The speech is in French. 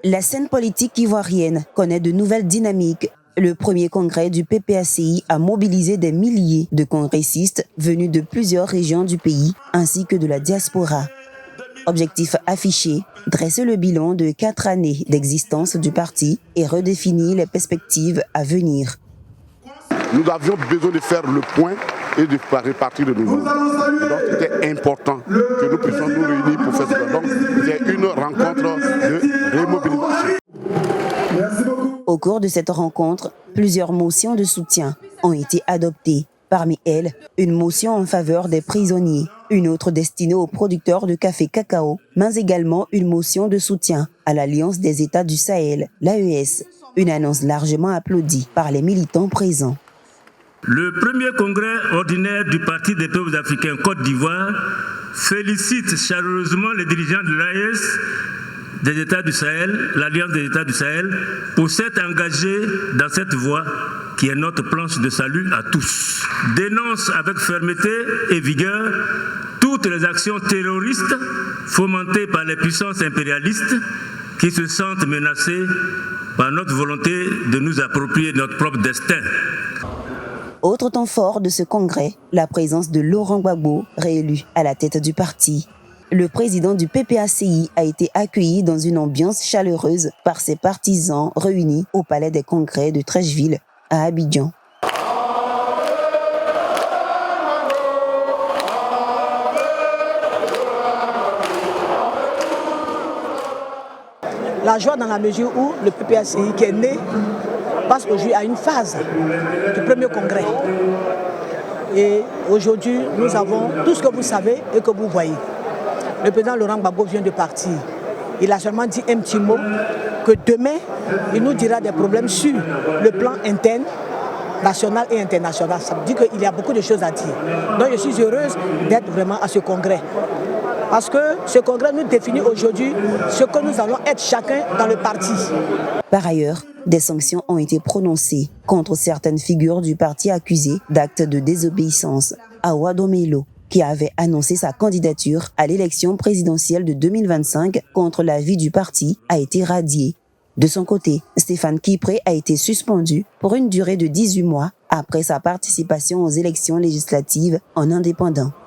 La scène politique ivoirienne connaît de nouvelles dynamiques. Le premier congrès du PPACI a mobilisé des milliers de congressistes venus de plusieurs régions du pays ainsi que de la diaspora. Objectif affiché, dresser le bilan de 4 années d'existence du parti et redéfinir les perspectives à venir. Nous avions besoin de faire le point et de répartir de nouveau. Donc c'était important que nous puissions nous réunir pour faire cela. Donc c'est une rencontre de remobilisation. Au cours de cette rencontre, plusieurs motions de soutien ont été adoptées. Parmi elles, une motion en faveur des prisonniers, une autre destinée aux producteurs de café cacao, mais également une motion de soutien à l'Alliance des États du Sahel, l'AES, une annonce largement applaudie par les militants présents. Le premier congrès ordinaire du Parti des peuples africains Côte d'Ivoire félicite chaleureusement les dirigeants de l'AES des États du Sahel, l'Alliance des États du Sahel, pour s'être engagés dans cette voie qui est notre planche de salut à tous. Dénonce avec fermeté et vigueur toutes les actions terroristes fomentées par les puissances impérialistes qui se sentent menacées par notre volonté de nous approprier notre propre destin. Autre temps fort de ce congrès, la présence de Laurent Gbagbo, réélu à la tête du parti. Le président du PPACI a été accueilli dans une ambiance chaleureuse par ses partisans réunis au Palais des Congrès de Treichville à Abidjan. La joie dans la mesure où le PPACI qui est né passe aujourd'hui à une phase du premier congrès. Et aujourd'hui, nous avons tout ce que vous savez et que vous voyez. Le président Laurent Gbagbo vient de partir. Il a seulement dit un petit mot que demain, il nous dira des problèmes sur le plan interne, national et international. Ça veut dire qu'il y a beaucoup de choses à dire. Donc je suis heureuse d'être vraiment à ce congrès. Parce que ce congrès nous définit aujourd'hui ce que nous allons être chacun dans le parti. Par ailleurs, des sanctions ont été prononcées contre certaines figures du parti accusées d'actes de désobéissance. Awa Domelo, qui avait annoncé sa candidature à l'élection présidentielle de 2025 contre l'avis du parti, a été radié. De son côté, Stéphane Kipré a été suspendu pour une durée de 18 mois après sa participation aux élections législatives en indépendant.